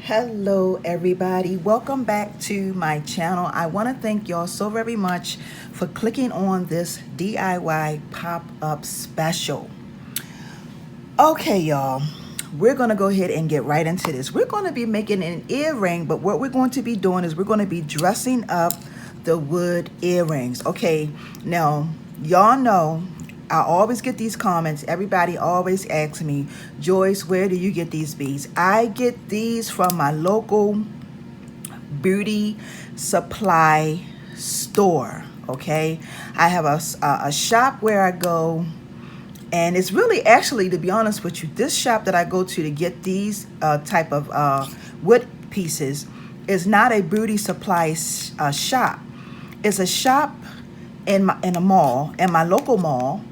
Hello everybody, welcome back to my channel. I want to thank y'all so very much for clicking on this DIY pop-up special. Okay y'all, we're going to go ahead and get right into this. We're going to be making an earring, but what we're going to be doing is we're going to be dressing up the wood earrings. Okay, now y'all know I always get these comments. Everybody always asks me, Joyce, where do you get these beads? I get these from my local beauty supply store. Okay, I have a shop where I go, and it's really, actually, to be honest with you, this shop that I go to get these type of wood pieces is not a beauty supply shop. It's a shop in a mall, in my local mall,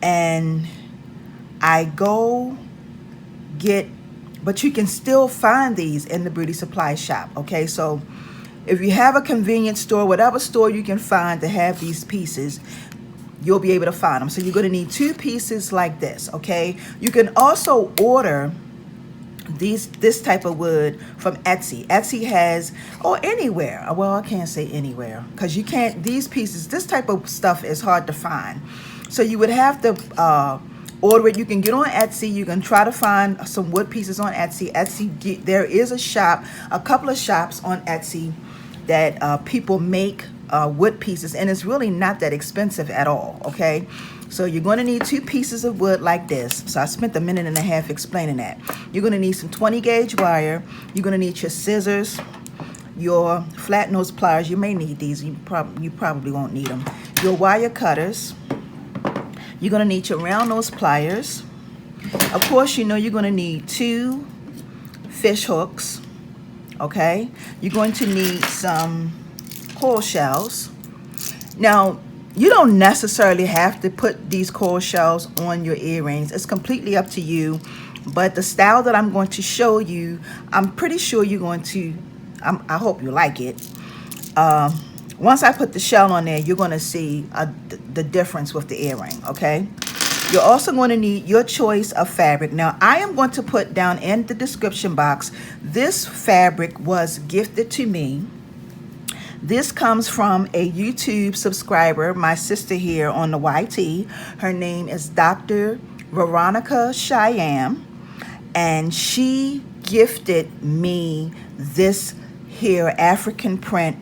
and I go get, but you can still find these in the beauty supply shop. Okay, so if you have a convenience store, whatever store you can find to have these pieces, you'll be able to find them. So you're going to need 2 pieces like this. Okay, you can also order this type of wood from Etsy. Etsy has, or anywhere, well, I can't say anywhere because you can't, these pieces, this type of stuff is hard to find. So you would have to order it. You can get on Etsy. You can try to find some wood pieces on Etsy. There is a shop, a couple of shops on Etsy that people make wood pieces, and it's really not that expensive at all. Okay, so you're going to need 2 pieces of wood like this. So I spent a minute and a half explaining that. You're going to need some 20 gauge wire. You're going to need your scissors, your flat nose pliers. You may need these. You probably won't need them. Your wire cutters. You're going to need your round nose pliers. Of course, you know you're going to need 2 fish hooks. Okay, you're going to need some coral shells. Now, you don't necessarily have to put these coral shells on your earrings. It's completely up to you. But the style that I'm going to show you, I'm pretty sure you're going to, I hope you like it. Once I put the shell on there, you're going to see the difference with the earring. Okay, you're also going to need your choice of fabric. Now, I am going to put down in the description box, this fabric was gifted to me. This comes from a YouTube subscriber, my sister here on the YT. Her name is Dr.Veronica Shyaam, and she gifted me this here African print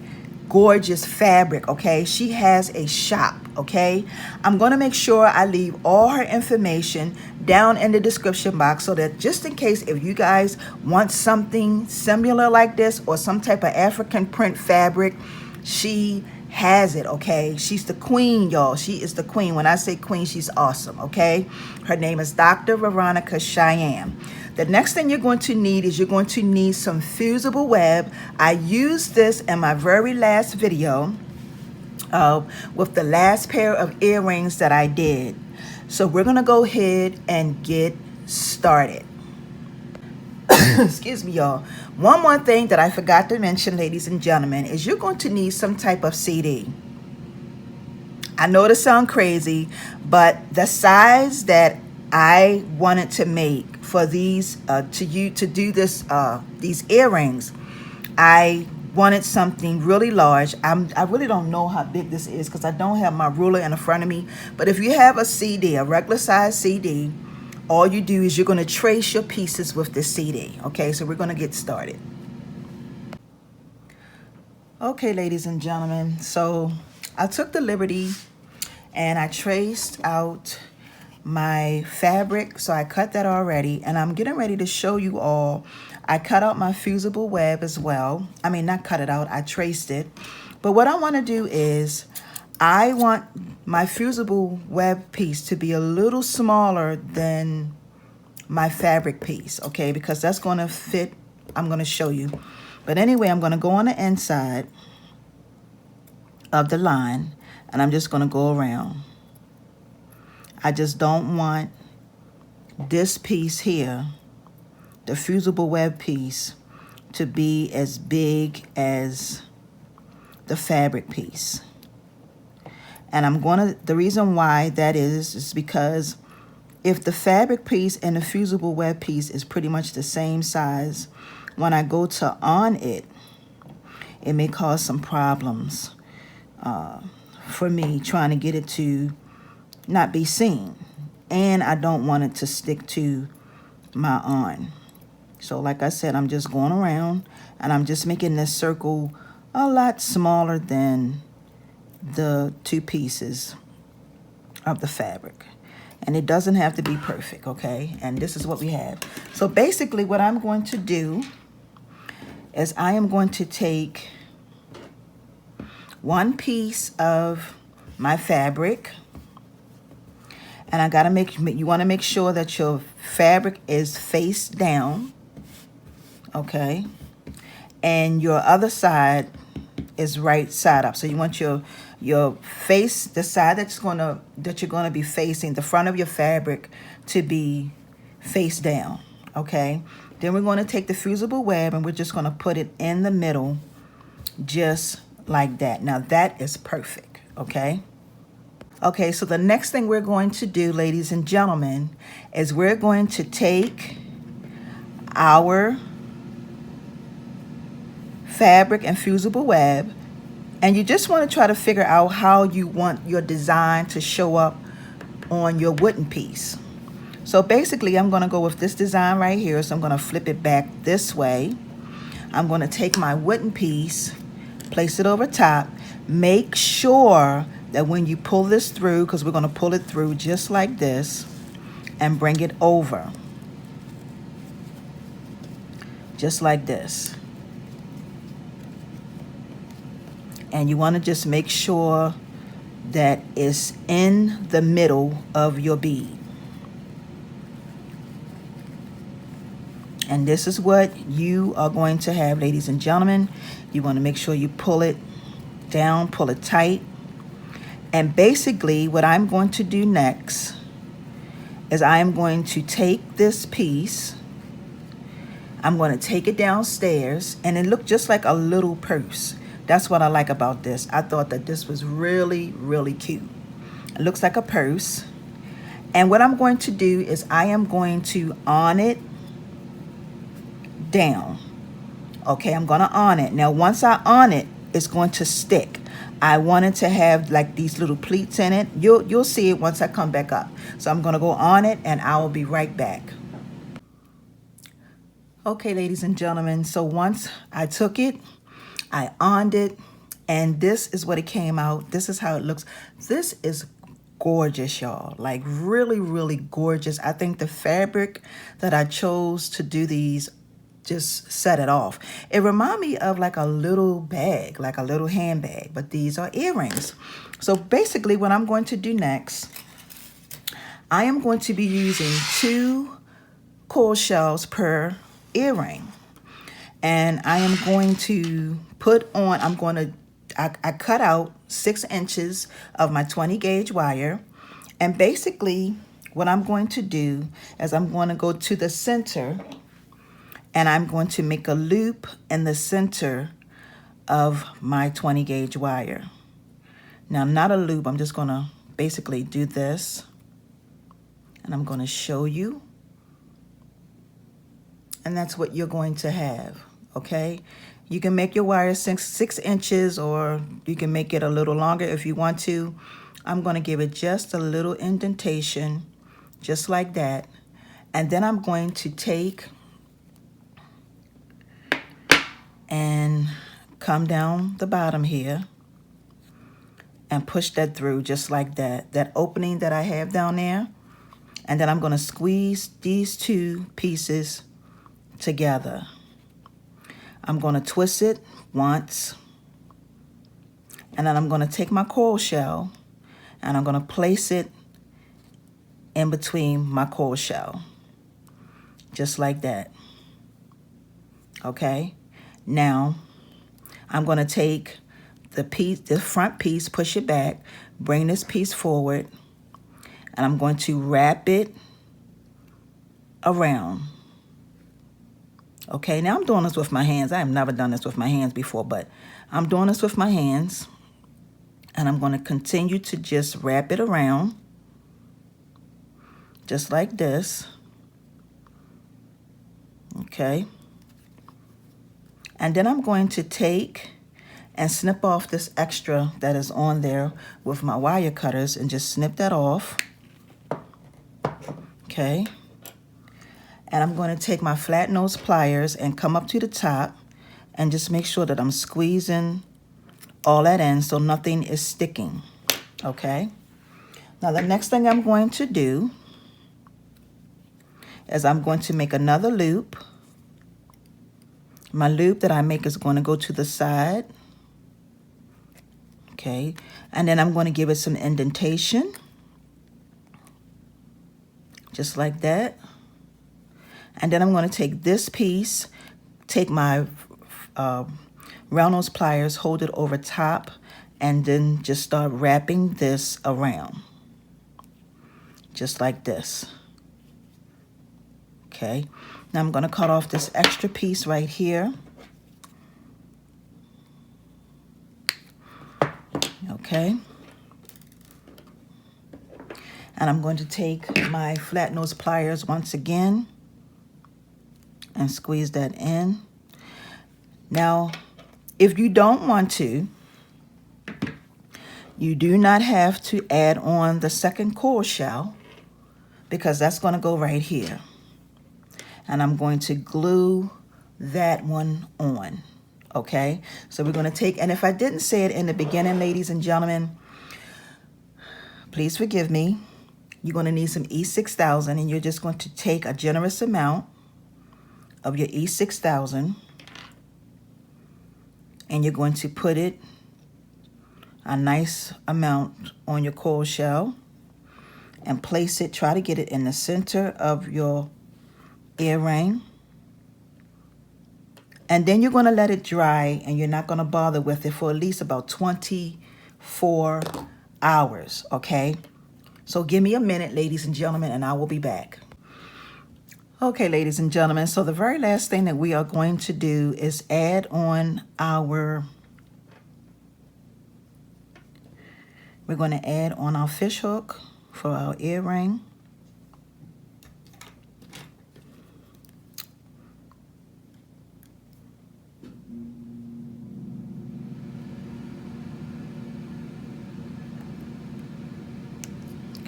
gorgeous fabric. Okay, she has a shop. Okay, I'm going to make sure I leave all her information down in the description box, so that just in case if you guys want something similar like this or some type of African print fabric, she has it. Okay, she's the queen, y'all. She is the queen. When I say queen, she's awesome. Okay, her name is Dr. Veronica Shyaam. The next thing you're going to need is you're going to need some Fusible Web. I used this in my very last video with the last pair of earrings that I did. So we're going to go ahead and get started. Excuse me, y'all. One more thing that I forgot to mention, ladies and gentlemen, is you're going to need some type of CD. I know this sounds crazy, but the size that I wanted to make for these to do this these earrings, I wanted something really large. I really don't know how big this is because I don't have my ruler in front of me. But if you have a CD, a regular size CD, all you do is you're going to trace your pieces with the CD. Okay, so we're going to get started. Okay, ladies and gentlemen, so I took the liberty and I traced out my fabric. So I cut that already, and I'm getting ready to show you all. I cut out my Fusible Web as well. I mean, not cut it out, I traced it. But what I want to do is I want my Fusible Web piece to be a little smaller than my fabric piece, okay, because that's going to fit. I'm going to show you. But anyway, I'm going to go on the inside of the line, and I'm just going to go around. I just don't want this piece here, the Fusible Web piece, to be as big as the fabric piece. And I'm going to, the reason why that is because if the fabric piece and the Fusible Web piece is pretty much the same size, when I go to on it, it may cause some problems for me trying to get it to not be seen. And I don't want it to stick to my on. So like I said, I'm just going around and I'm just making this circle a lot smaller than the 2 pieces of the fabric. And it doesn't have to be perfect, okay? And this is what we have. So basically what I'm going to do is I am going to take 1 piece of my fabric, and I gotta you wanna make sure that your fabric is face down, okay? And your other side is right side up. So you want your face, the side that you're gonna be facing, the front of your fabric to be face down, okay? Then we're gonna take the fusible web and we're just gonna put it in the middle, just like that. Now that is perfect, okay? Okay, so the next thing we're going to do, ladies and gentlemen, is we're going to take our fabric and fusible web, and you just want to try to figure out how you want your design to show up on your wooden piece. So basically I'm going to go with this design right here. So I'm going to flip it back this way. I'm going to take my wooden piece, place it over top. Make sure that when you pull this through, because we're going to pull it through just like this, and bring it over just like this. And you want to just make sure that it's in the middle of your bead. And this is what you are going to have, ladies and gentlemen. You want to make sure you pull it down, pull it tight. And basically what I'm going to do next is I am going to take this piece, I'm going to take it downstairs, and it looked just like a little purse. That's what I like about this. I thought that this was really, really cute. It looks like a purse. And what I'm going to do is I am going to on it down. Okay, I'm going to on it. Now, once I on it, it's going to stick. I wanted to have like these little pleats in it. You'll see it once I come back up. So I'm going to go on it and I will be right back. Okay, ladies and gentlemen, so once I took it, I on it, and this is what it came out. This is how it looks. This is gorgeous, y'all. Like really, really gorgeous. I think the fabric that I chose to do these just set it off. It reminded me of like a little bag, like a little handbag, but these are earrings. So basically what I'm going to do next, I am going to be using 2 coral shells per earring. And I am going to put on, I cut out 6 inches of my 20 gauge wire. And basically what I'm going to do is I'm going to go to the center and I'm going to make a loop in the center of my 20 gauge wire. Now, not a loop, I'm just gonna basically do this and I'm gonna show you. And that's what you're going to have, okay? You can make your wire 6 inches, or you can make it a little longer if you want to. I'm gonna give it just a little indentation, just like that. And then I'm going to take and come down the bottom here and push that through just like that. That opening that I have down there. And then I'm going to squeeze these 2 pieces together. I'm going to twist it once. And then I'm going to take my coral shell and I'm going to place it in between my coral shell. Just like that. Okay? Now, I'm going to take the front piece, push it back, bring this piece forward, and I'm going to wrap it around. Okay, now I'm doing this with my hands. I have never done this with my hands before, but I'm doing this with my hands, and I'm going to continue to just wrap it around, just like this. Okay. And then I'm going to take and snip off this extra that is on there with my wire cutters and just snip that off. Okay. And I'm going to take my flat nose pliers and come up to the top and just make sure that I'm squeezing all that in so nothing is sticking. Okay. Now the next thing I'm going to do is I'm going to make another loop. My loop that I make is going to go to the side. Okay, and then I'm going to give it some indentation, just like that. And then I'm going to take this piece, take my round nose pliers, hold it over top, and then just start wrapping this around, just like this. Okay, now I'm going to cut off this extra piece right here. Okay, and I'm going to take my flat nose pliers once again and squeeze that in. Now, if you don't want to, you do not have to add on the second coil shell because that's going to go right here. And I'm going to glue that one on. Okay, so we're going to take, and if I didn't say it in the beginning, ladies and gentlemen, please forgive me. You're going to need some E6000, and you're just going to take a generous amount of your E6000, and you're going to put it a nice amount on your coil shell and place it, try to get it in the center of your earring. And then you're going to let it dry, and you're not going to bother with it for at least about 24 hours, okay? So give me a minute, ladies and gentlemen, and I will be back. Okay, ladies and gentlemen, so the very last thing that we are going to do is add on our, we're going to add on our fish hook for our earring.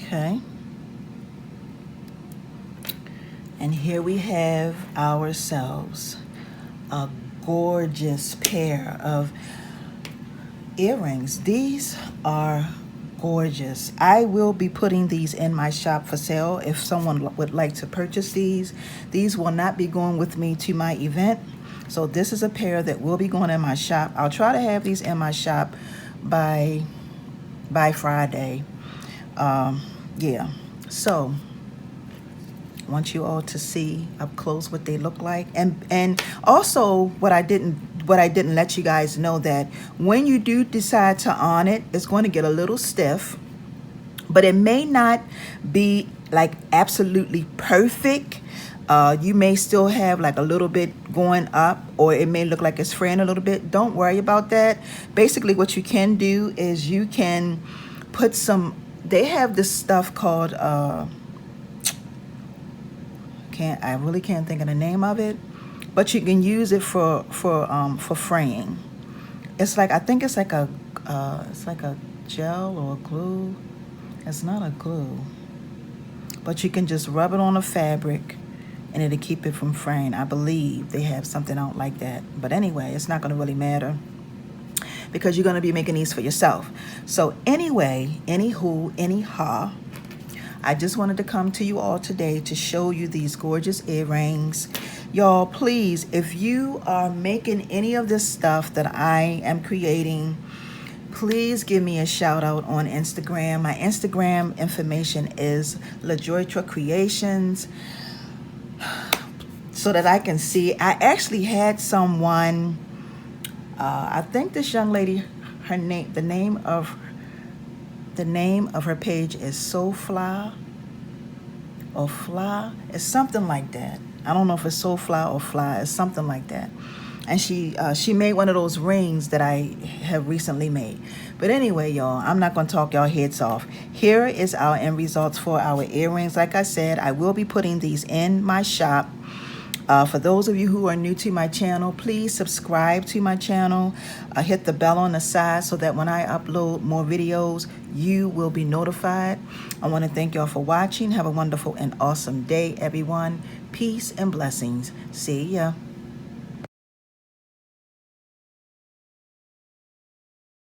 Okay, and here we have ourselves a gorgeous pair of earrings. These are gorgeous. I will be putting these in my shop for sale if someone would like to purchase these. These will not be going with me to my event, so this is a pair that will be going in my shop. I'll try to have these in my shop by Friday. Yeah, so I want you all to see up close what they look like, and also what I didn't let you guys know, that when you do decide to on it, it's going to get a little stiff, but it may not be like absolutely perfect. You may still have like a little bit going up, or it may look like it's fraying a little bit. Don't worry about that. Basically what you can do is you can put some, they have this stuff called I really can't think of the name of it, but you can use it for fraying. It's like, I think it's like a gel or a glue. It's not a glue, but you can just rub it on a fabric and it'll keep it from fraying. I believe they have something out like that, but anyway, it's not going to really matter because you're going to be making these for yourself. So anyway, anyhow, I just wanted to come to you all today to show you these gorgeous earrings. Y'all, please, if you are making any of this stuff that I am creating, please give me a shout out on Instagram. My Instagram information is LaJoytra Creations, so that I can see. I actually had someone, I think this young lady, the name of her page is Soulfly or Fly. It's something like that. I don't know if it's Soulfly or Fly. It's something like that. And she made one of those rings that I have recently made. But anyway, y'all, I'm not going to talk y'all heads off. Here is our end results for our earrings. Like I said, I will be putting these in my shop For those of you who are new to my channel, please subscribe to my channel. Hit the bell on the side so that when I upload more videos, you will be notified. I want to thank y'all for watching. Have a wonderful and awesome day, everyone. Peace and blessings. See ya.